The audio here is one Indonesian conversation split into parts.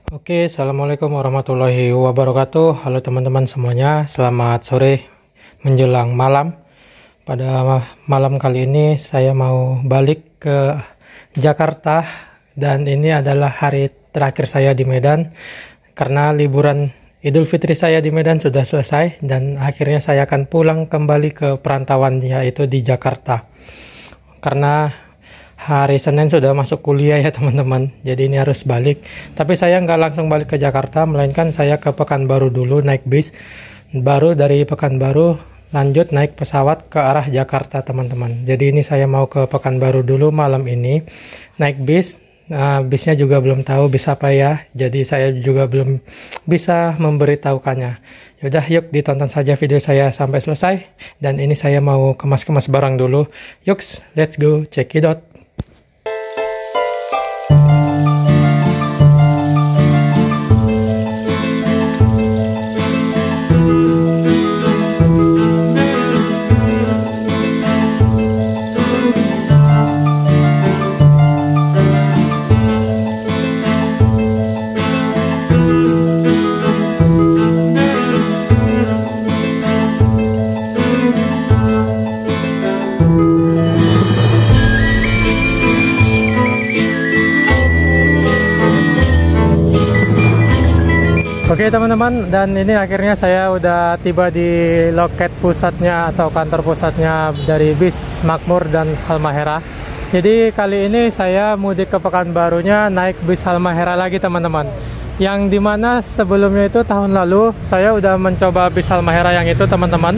Oke, Assalamualaikum warahmatullahi wabarakatuh. Halo teman-teman semuanya, selamat sore menjelang malam. Pada malam kali ini saya mau balik ke Jakarta dan ini adalah hari terakhir saya di Medan karena liburan Idul Fitri saya di Medan sudah selesai dan akhirnya saya akan pulang kembali ke perantauan yaitu di Jakarta. Karena hari Senin sudah masuk kuliah ya teman-teman, jadi ini harus balik. Tapi saya nggak langsung balik ke Jakarta, melainkan saya ke Pekanbaru dulu naik bis. Baru dari Pekanbaru lanjut naik pesawat ke arah Jakarta teman-teman. Jadi ini saya mau ke Pekanbaru dulu malam ini, naik bis. Nah, bisnya juga belum tahu bis apa ya, jadi saya juga belum bisa memberitahukannya. Yaudah, yuk ditonton saja video saya sampai selesai. Dan ini saya mau kemas-kemas barang dulu. Yuks, let's go check it out. Oke teman-teman, dan ini akhirnya saya udah tiba di loket pusatnya atau kantor pusatnya dari bis Makmur dan Halmahera. Jadi kali ini saya mudik ke Pekanbarunya naik bis Halmahera lagi teman-teman. Yang dimana sebelumnya itu tahun lalu saya udah mencoba bis Halmahera yang itu teman-teman.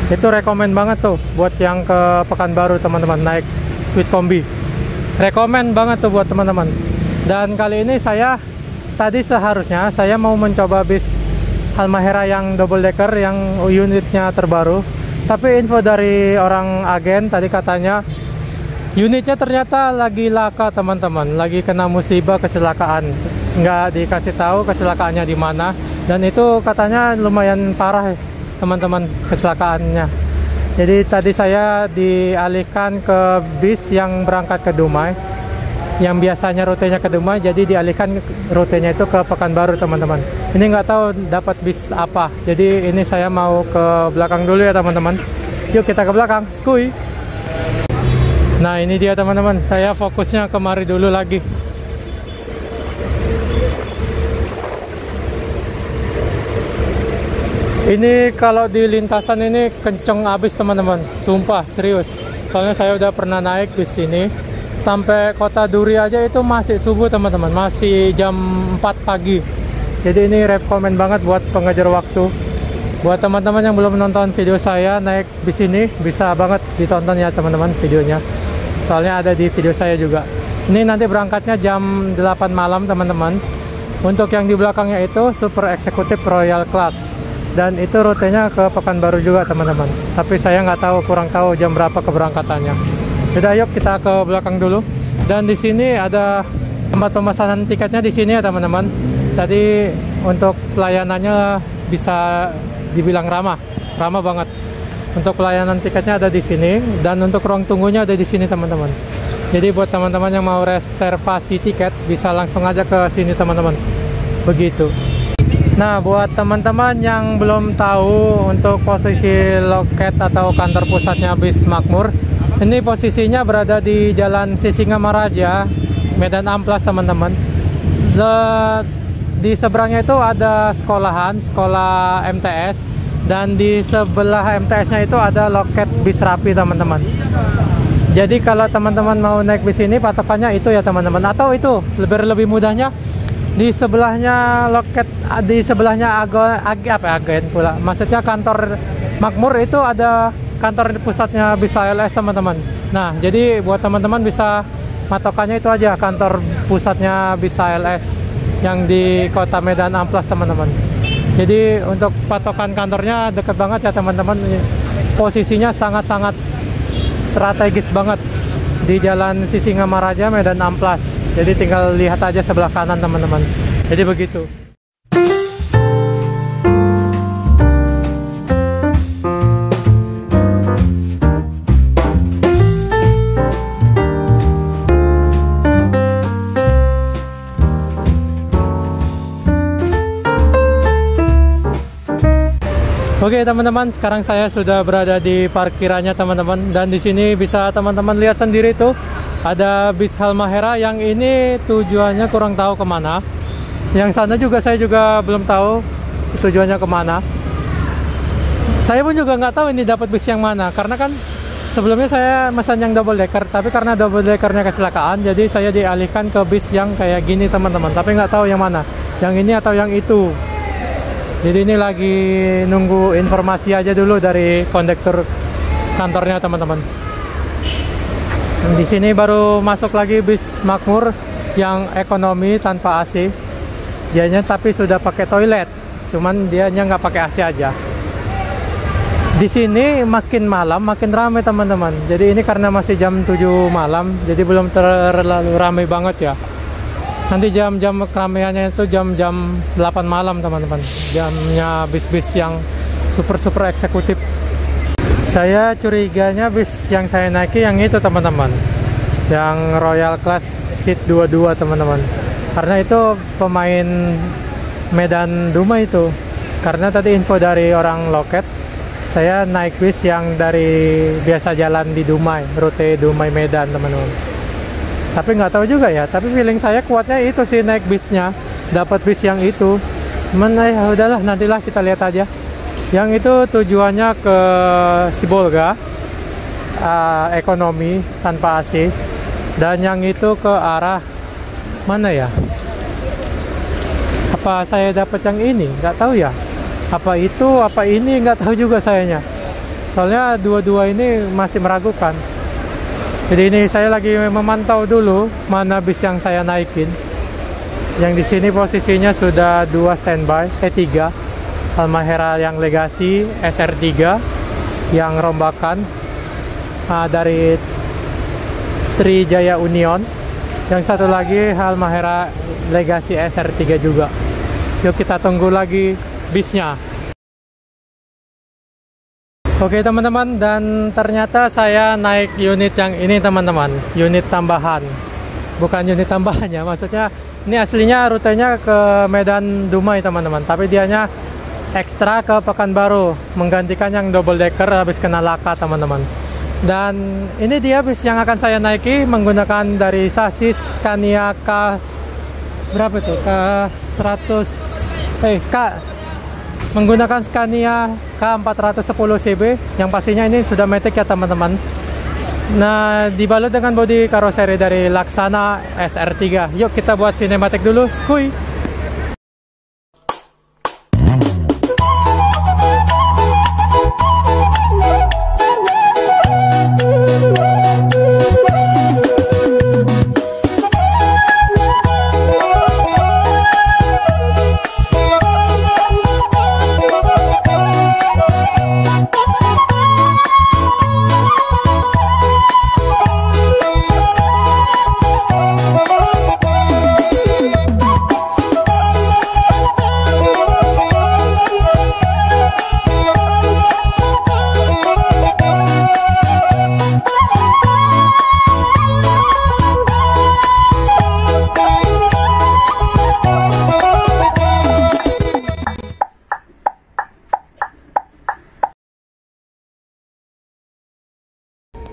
Itu rekomen banget tuh buat yang ke Pekanbaru teman-teman, naik Sweet Kombi. Rekomen banget tuh buat teman-teman. Dan kali ini tadi seharusnya saya mau mencoba bis Halmahera yang double decker yang unitnya terbaru, tapi info dari orang agen tadi katanya unitnya ternyata lagi laka teman-teman, lagi kena musibah kecelakaan, nggak dikasih tahu kecelakaannya di mana, dan itu katanya lumayan parah teman-teman kecelakaannya. Jadi tadi saya dialihkan ke bis yang berangkat ke Dumai, yang biasanya rutenya ke Dumai, jadi dialihkan rutenya itu ke Pekanbaru teman-teman. Ini nggak tahu dapat bis apa, jadi ini saya mau ke belakang dulu ya teman-teman. Yuk kita ke belakang, skuy. Nah ini dia teman-teman, saya fokusnya kemari dulu lagi. Ini kalau di lintasan ini kenceng abis teman-teman, sumpah serius. Soalnya saya udah pernah naik bis ini sampai Kota Duri aja itu masih subuh teman-teman, masih jam 4 pagi. Jadi ini rekomen banget buat pengejar waktu. Buat teman-teman yang belum nonton video saya naik bis ini, bisa banget ditonton ya teman-teman videonya. Soalnya ada di video saya juga. Ini nanti berangkatnya jam 8 malam teman-teman. Untuk yang di belakangnya itu Super Executive Royal Class. Dan itu rutenya ke Pekanbaru juga teman-teman. Tapi saya nggak tahu, kurang tahu jam berapa keberangkatannya. Udah, yuk kita ke belakang dulu. Dan di sini ada tempat pemesanan tiketnya di sini ya teman-teman. Tadi untuk pelayanannya bisa dibilang ramah banget. Untuk pelayanan tiketnya ada di sini dan untuk ruang tunggunya ada di sini teman-teman. Jadi buat teman-teman yang mau reservasi tiket bisa langsung aja ke sini teman-teman. Begitu. Nah, buat teman-teman yang belum tahu untuk posisi loket atau kantor pusatnya bis Makmur, ini posisinya berada di Jalan Sisingamaraja, Medan Amplas teman-teman. Di seberangnya itu ada sekolah MTS, dan di sebelah MTS-nya itu ada loket bis Rapi teman-teman. Jadi kalau teman-teman mau naik bis ini patokannya itu ya teman-teman. Atau itu lebih mudahnya di sebelahnya loket, di sebelahnya agen pula. Maksudnya kantor Makmur itu ada kantor pusatnya bis ALS teman-teman. Nah, jadi buat teman-teman bisa matokannya itu aja, kantor pusatnya bis ALS yang di Kota Medan Amplas teman-teman. Jadi untuk patokan kantornya deket banget ya teman-teman. Posisinya sangat-sangat strategis banget di Jalan Sisingamaraja Medan Amplas. Jadi tinggal lihat aja sebelah kanan teman-teman. Jadi begitu. Oke teman-teman, sekarang saya sudah berada di parkirannya teman-teman, dan di sini bisa teman-teman lihat sendiri tuh ada bis Halmahera. Yang ini tujuannya kurang tahu kemana. Yang sana juga saya juga belum tahu tujuannya kemana. Saya pun juga nggak tahu ini dapat bis yang mana, karena kan sebelumnya saya pesan yang double decker, tapi karena double deckernya kecelakaan, jadi saya dialihkan ke bis yang kayak gini teman-teman. Tapi nggak tahu yang mana, yang ini atau yang itu. Jadi ini lagi nunggu informasi aja dulu dari kondektur kantornya teman-teman. Di sini baru masuk lagi bis Makmur yang ekonomi tanpa AC. Dianya tapi sudah pakai toilet, cuman dianya nggak pakai AC aja. Di sini makin malam makin ramai teman-teman. Jadi ini karena masih jam 7 malam, jadi belum terlalu ramai banget ya. Nanti jam-jam keramaiannya itu jam-jam 8 malam teman-teman, jamnya bis-bis yang super eksekutif. Saya curiganya bis yang saya naiki yang itu teman-teman, yang Royal Class Seat 22 teman-teman, karena itu pemain Medan Dumai itu. Karena tadi info dari orang loket, saya naik bis yang dari biasa jalan di Dumai, rute Dumai Medan teman-teman. Tapi nggak tahu juga ya, tapi feeling saya kuatnya itu sih naik bisnya, dapat bis yang itu. Mana ya udahlah, nantilah kita lihat aja. Yang itu tujuannya ke Sibolga, ekonomi tanpa AC, dan yang itu ke arah mana ya? Apa saya dapat yang ini? Nggak tahu ya. Apa itu, apa ini, nggak tahu juga sayanya. Soalnya dua-dua ini masih meragukan. Jadi ini saya lagi memantau dulu mana bis yang saya naikin. Yang di sini posisinya sudah 2 standby, 3 Halmahera yang Legacy SR3 yang rombakan dari Trijaya Union. Yang satu lagi Halmahera Legacy SR3 juga. Yuk kita tunggu lagi bisnya. Oke teman-teman, dan ternyata saya naik unit yang ini teman-teman, unit tambahan. Bukan unit tambahan ya, maksudnya ini aslinya rutenya ke Medan Dumai teman-teman, tapi dianya ekstra ke Pekanbaru, menggantikan yang double decker habis kena laka teman-teman. Dan ini dia bis yang akan saya naiki, menggunakan dari sasis Scania K berapa itu? Menggunakan Scania K410 CB, yang pastinya ini sudah matic ya teman-teman. Nah, dibalut dengan bodi karoseri dari Laksana SR3. Yuk kita buat sinematik dulu, skuy.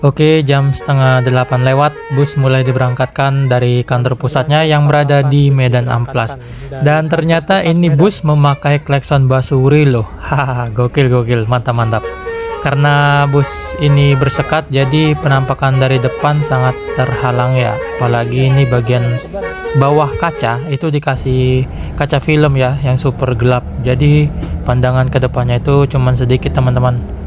Oke, jam setengah 8 lewat, bus mulai diberangkatkan dari kantor pusatnya yang berada di Medan Amplas. Dan ternyata ini bus memakai klakson Basuri loh. Hahaha, gokil, mantap. Karena bus ini bersekat, jadi penampakan dari depan sangat terhalang ya. Apalagi ini bagian bawah kaca itu dikasih kaca film ya, yang super gelap. Jadi pandangan ke depannya itu cuman sedikit teman-teman.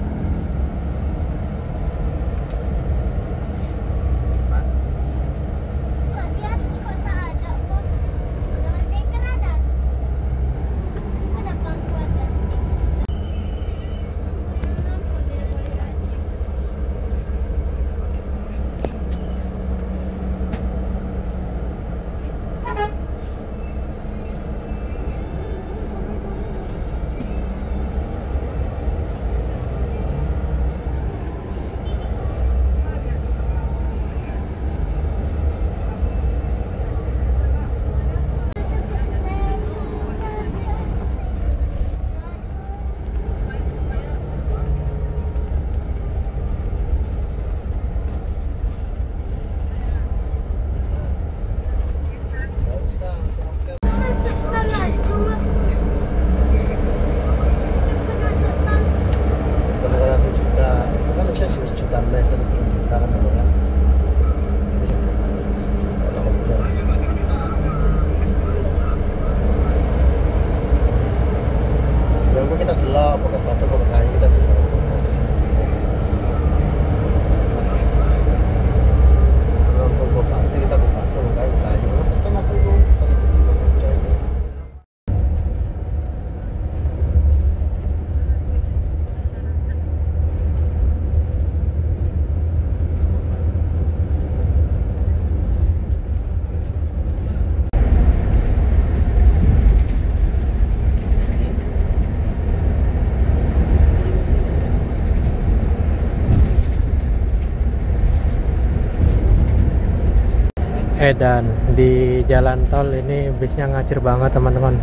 Dan di jalan tol ini bisnya ngacir banget teman-teman,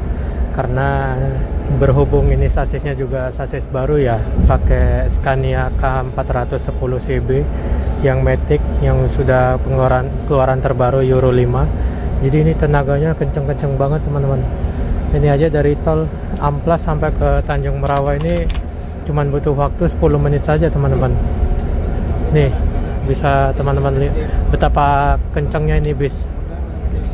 karena berhubung ini sasisnya juga sasis baru ya, pakai Scania K410 CB yang Matic yang sudah keluaran terbaru Euro 5. Jadi ini tenaganya kenceng-kenceng banget teman-teman. Ini aja dari tol Amplas sampai ke Tanjung Merawa ini cuman butuh waktu 10 menit saja teman-teman. Nih bisa teman-teman lihat betapa kencangnya ini bis,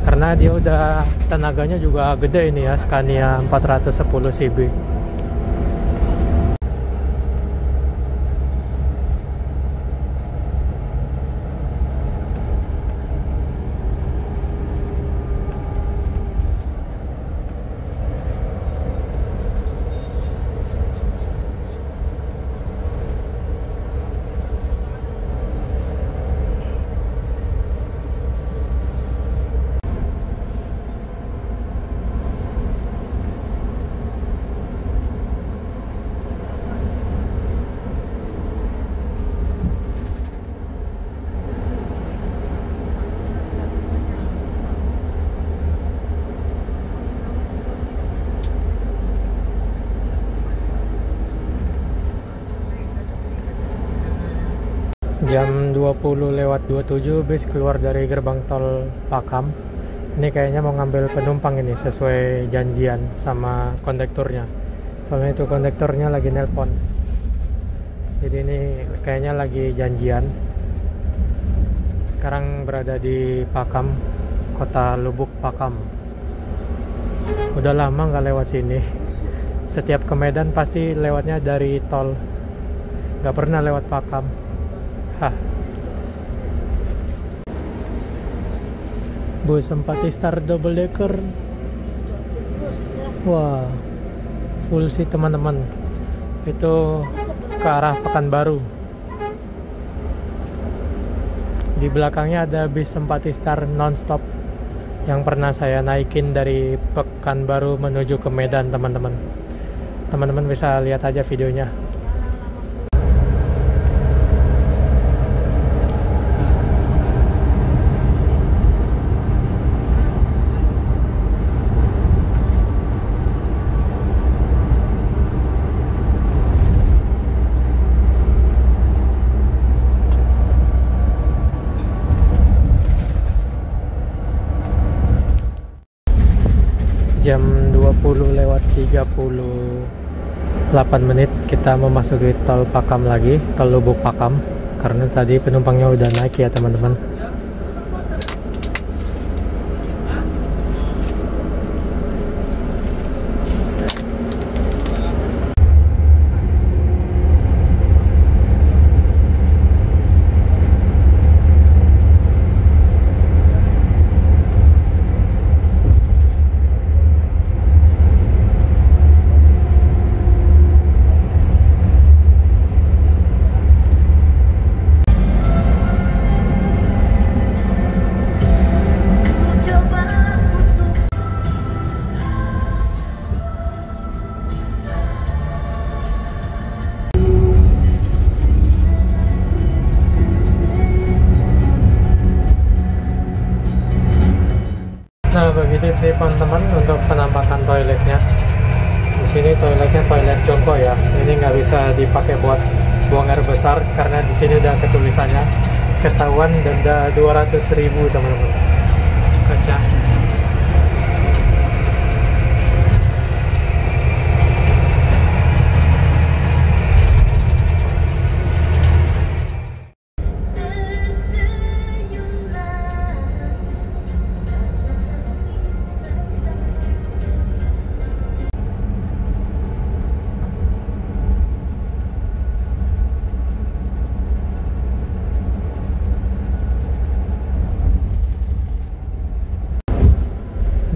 karena dia udah tenaganya juga gede ini ya, Scania 410 CB. Jam 20:27 bis keluar dari gerbang tol Pakam. Ini kayaknya mau ngambil penumpang ini sesuai janjian sama kondekturnya. Soalnya itu kondekturnya lagi nelpon. Jadi ini kayaknya lagi janjian. Sekarang berada di Pakam, kota Lubuk Pakam. Udah lama nggak lewat sini. Setiap ke Medan pasti lewatnya dari tol. Nggak pernah lewat Pakam. Hah. Bus Empati Star double decker. Wah, full sih teman-teman. Itu ke arah Pekanbaru. Di belakangnya ada bis Empati Star nonstop yang pernah saya naikin dari Pekanbaru menuju ke Medan teman-teman. Teman-teman bisa lihat aja videonya. Jam 20:38 kita memasuki tol Pakam lagi, tol Lubuk Pakam, karena tadi penumpangnya udah naik ya teman-teman. Nah begitu teman-teman untuk penampakan toiletnya. Di sini toiletnya toilet jongkok ya. Ini nggak bisa dipakai buat buang air besar karena di sini udah ketulisannya ketahuan denda 200.000 teman-teman. Kaca.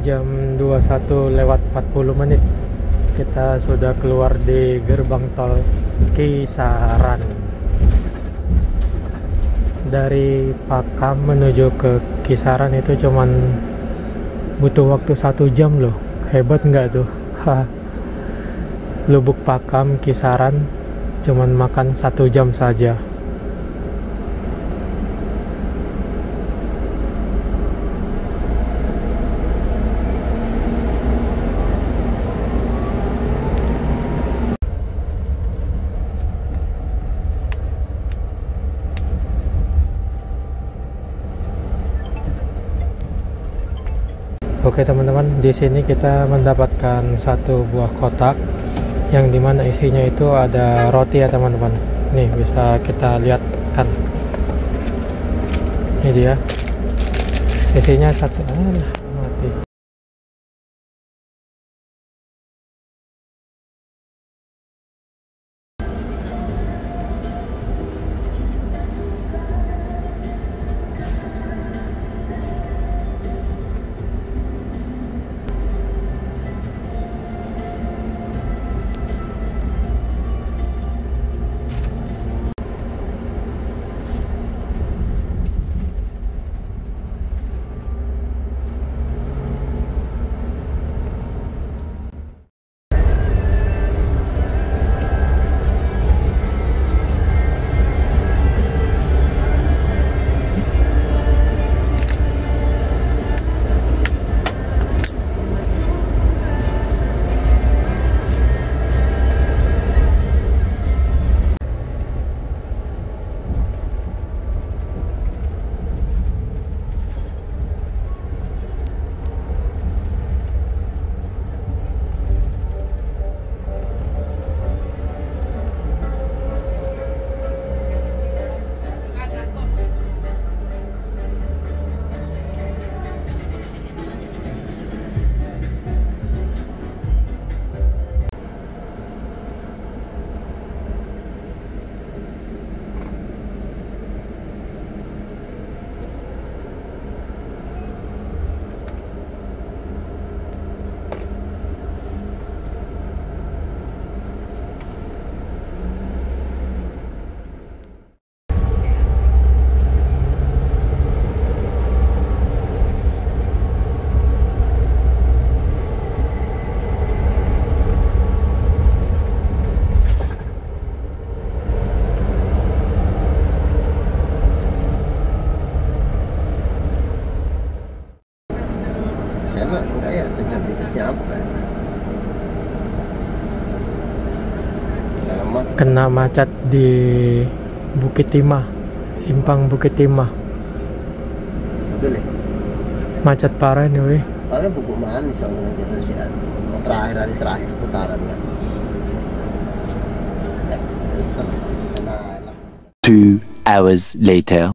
Jam 21:40 kita sudah keluar di gerbang tol Kisaran. Dari Pakam menuju ke Kisaran itu cuman butuh waktu 1 jam loh. Hebat nggak tuh? Lubuk Pakam Kisaran cuman makan 1 jam saja. Oke teman-teman, di sini kita mendapatkan satu buah kotak yang dimana isinya itu ada roti ya teman-teman. Nih bisa kita lihat kan. Ini dia. Isinya satu. Mati. Enggak ya, ternyata apa kan? Kena macet di Bukit Timah, simpang Bukit Timah. Mobil ya? Macet parah nih weh. Paling buku manis soalnya jadi sih. Terakhir hari terakhir putaran kan. Ya, 2 hours later.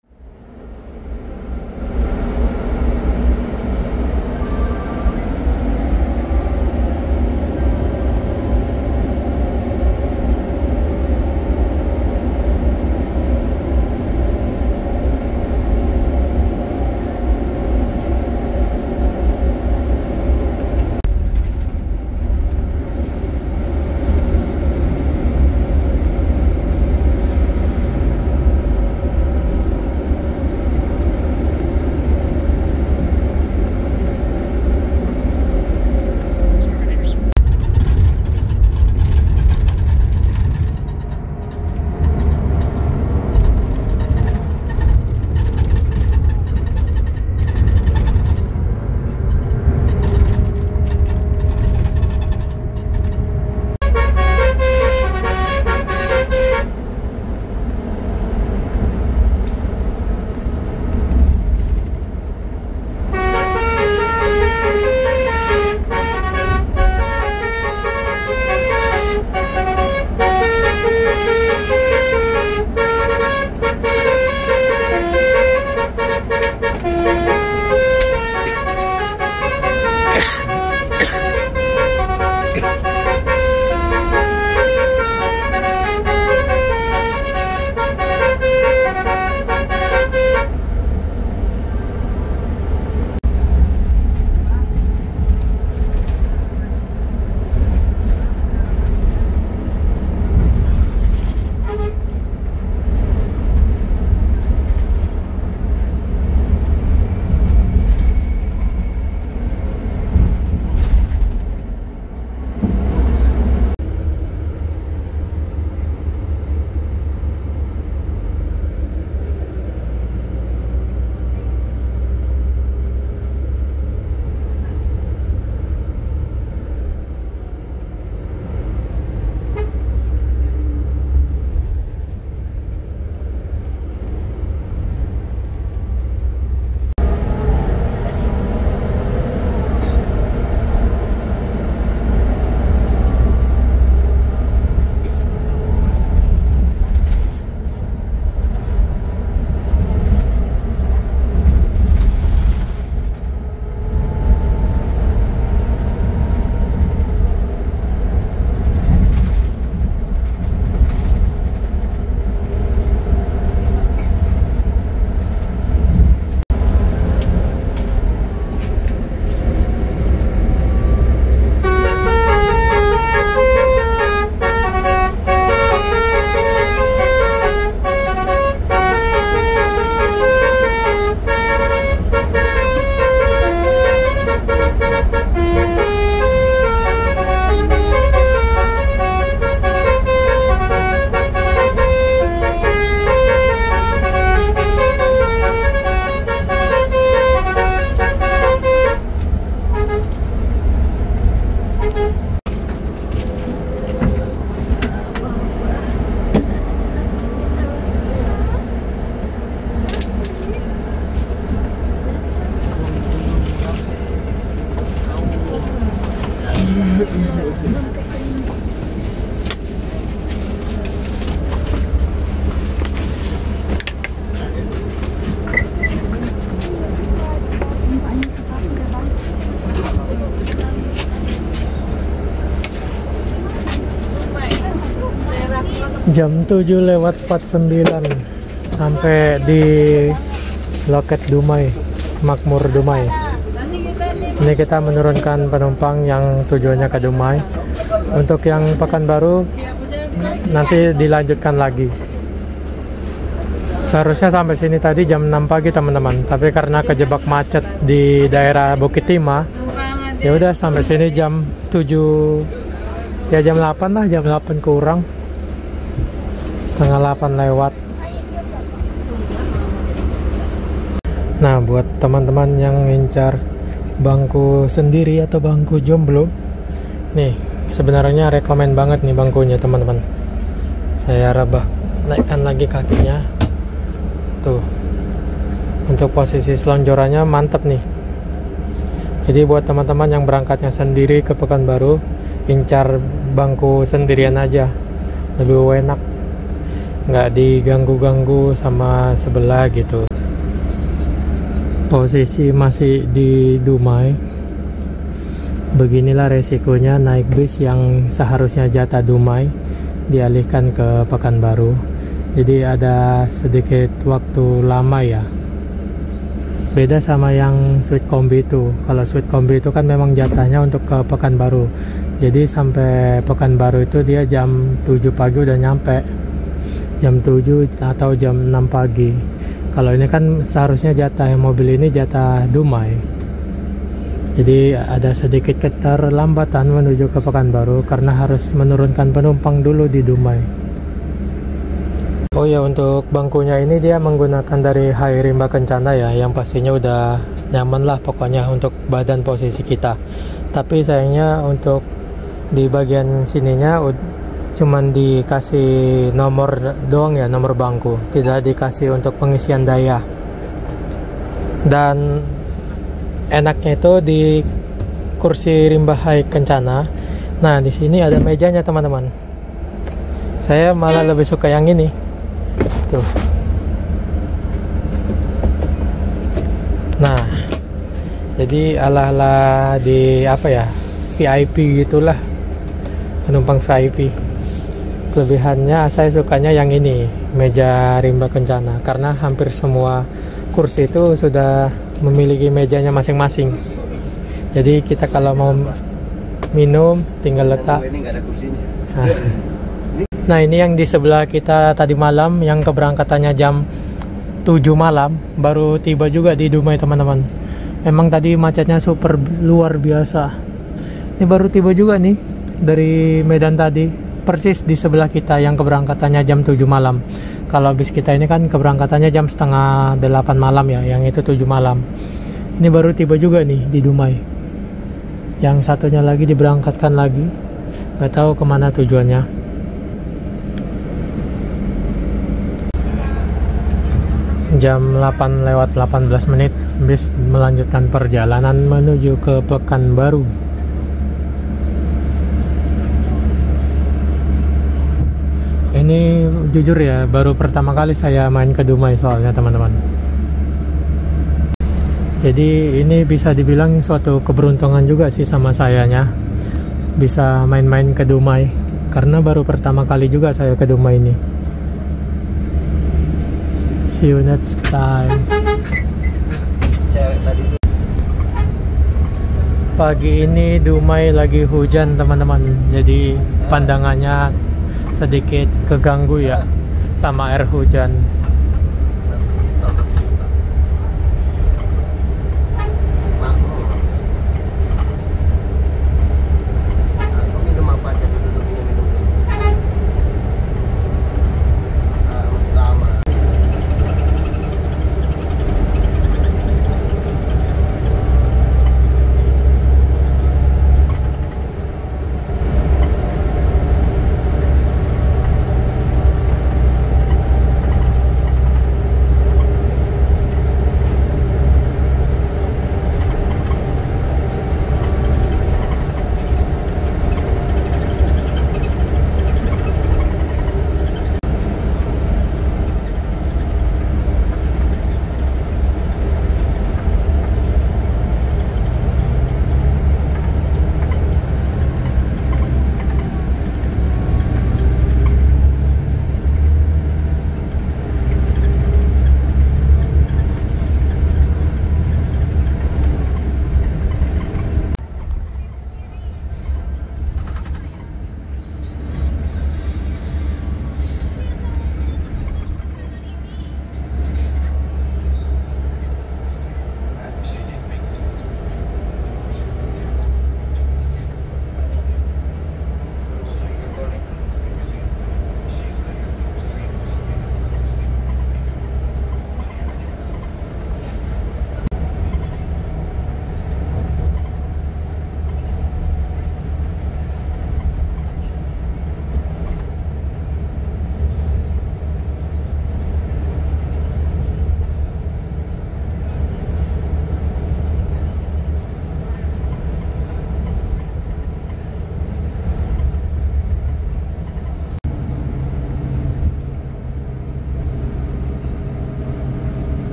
Jam 7:49 sampai di loket Dumai, Makmur Dumai. Ini kita menurunkan penumpang yang tujuannya ke Dumai. Untuk yang Pekanbaru nanti dilanjutkan lagi. Seharusnya sampai sini tadi jam 6 pagi teman-teman, tapi karena kejebak macet di daerah Bukit Timah, ya udah sampai sini jam 7, ya jam 8 lah, jam 8 kurang, setengah 8 lewat. Nah, buat teman-teman yang ngincar bangku sendiri atau bangku jomblo, nih sebenarnya rekomen banget nih bangkunya teman-teman. Saya raba, naikkan lagi kakinya tuh, untuk posisi selonjorannya mantep nih. Jadi buat teman-teman yang berangkatnya sendiri ke Pekanbaru, incar bangku sendirian aja, lebih enak, nggak diganggu-ganggu sama sebelah gitu. Posisi masih di Dumai. Beginilah resikonya naik bis yang seharusnya jatah Dumai dialihkan ke Pekanbaru. Jadi ada sedikit waktu lama ya. Beda sama yang Sweet Kombi itu. Kalau Sweet Kombi itu kan memang jatahnya untuk ke Pekanbaru. Jadi sampai Pekanbaru itu dia jam 7 pagi udah nyampe. Jam 7 atau jam 6 pagi. Kalau ini kan seharusnya jatah yang mobil ini jatah Dumai. Jadi ada sedikit keterlambatan menuju ke Pekanbaru karena harus menurunkan penumpang dulu di Dumai. Oh ya, untuk bangkunya ini dia menggunakan dari Hai Rimba Kencana ya, yang pastinya udah nyaman lah pokoknya untuk badan posisi kita. Tapi sayangnya untuk di bagian sininya cuman dikasih nomor doang ya, nomor bangku, tidak dikasih untuk pengisian daya. Dan enaknya itu di kursi Rimba Hai Kencana. Nah, di sini ada mejanya teman-teman. Saya malah lebih suka yang ini. Tuh. Nah, jadi ala-ala di apa ya, VIP gitulah, penumpang VIP. Kelebihannya saya sukanya yang ini, meja Rimba Kencana, karena hampir semua kursi itu sudah memiliki mejanya masing-masing. Jadi kita kalau mau minum tinggal letak. Nah, ini yang di sebelah kita tadi malam, yang keberangkatannya jam 7 malam, baru tiba juga di Dumai teman-teman. Memang tadi macetnya super luar biasa. Ini baru tiba juga nih dari Medan tadi, persis di sebelah kita yang keberangkatannya jam 7 malam. Kalau bis kita ini kan keberangkatannya jam setengah 8 malam ya, yang itu 7 malam. Ini baru tiba juga nih di Dumai. Yang satunya lagi diberangkatkan lagi, nggak tahu kemana tujuannya. Jam 8 lewat 18 menit bis melanjutkan perjalanan menuju ke Pekanbaru. Ini jujur ya, baru pertama kali saya main ke Dumai soalnya teman-teman. Jadi ini bisa dibilang suatu keberuntungan juga sih sama sayanya, bisa main-main ke Dumai, karena baru pertama kali juga saya ke Dumai ini. See you next time. Pagi ini Dumai lagi hujan teman-teman, jadi pandangannya sedikit keganggu ya sama air hujan.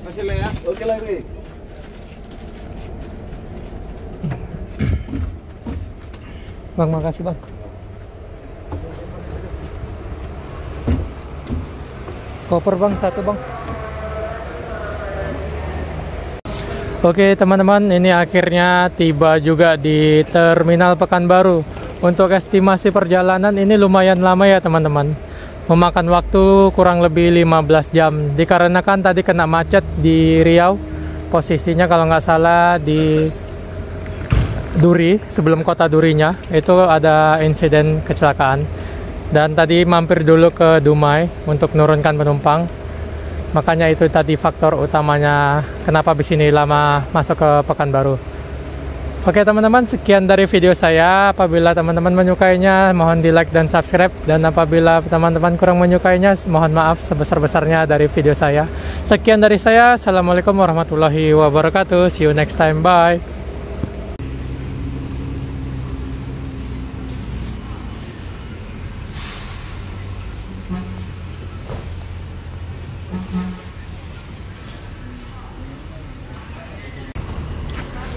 Makasih lah ya. Oke lagi. Bang, makasih bang. Koper bang, satu bang. Oke teman-teman, ini akhirnya tiba juga di Terminal Pekanbaru. Untuk estimasi perjalanan ini lumayan lama ya teman-teman. Memakan waktu kurang lebih 15 jam. Dikarenakan tadi kena macet di Riau. Posisinya kalau nggak salah di Duri, sebelum kota Durinya. Itu ada insiden kecelakaan. Dan tadi mampir dulu ke Dumai untuk menurunkan penumpang. Makanya itu tadi faktor utamanya kenapa bis ini lama masuk ke Pekanbaru. Oke teman-teman, sekian dari video saya. Apabila teman-teman menyukainya, mohon di like dan subscribe. Dan apabila teman-teman kurang menyukainya, mohon maaf sebesar-besarnya dari video saya. Sekian dari saya. Assalamualaikum warahmatullahi wabarakatuh. See you next time. Bye.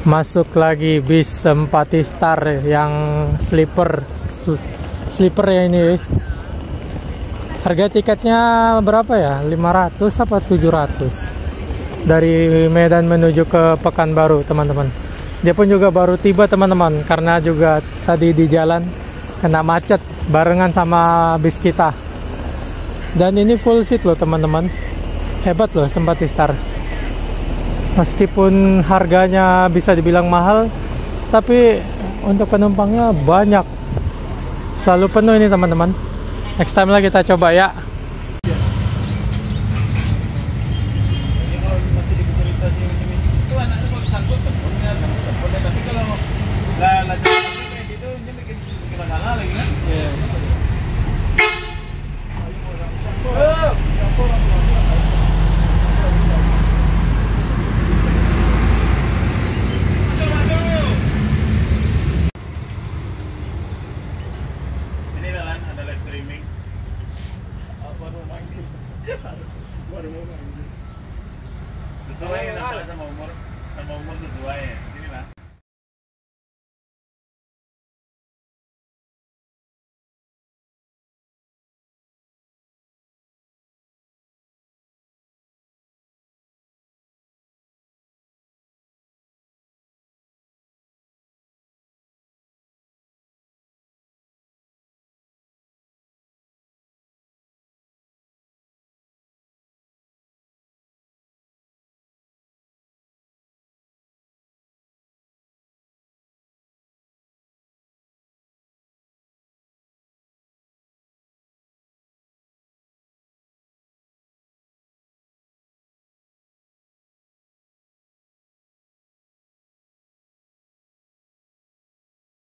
Masuk lagi bis Empati Star yang sleeper ya ini. Harga tiketnya berapa ya? 500 apa 700 dari Medan menuju ke Pekanbaru teman-teman. Dia pun juga baru tiba teman-teman, karena juga tadi di jalan kena macet barengan sama bis kita. Dan ini full seat loh teman-teman. Hebat loh Empati Star. Meskipun harganya bisa dibilang mahal, tapi untuk penumpangnya banyak. Selalu penuh ini teman-teman. Next time lah kita coba ya. Sesuai sama umur sesuai ya.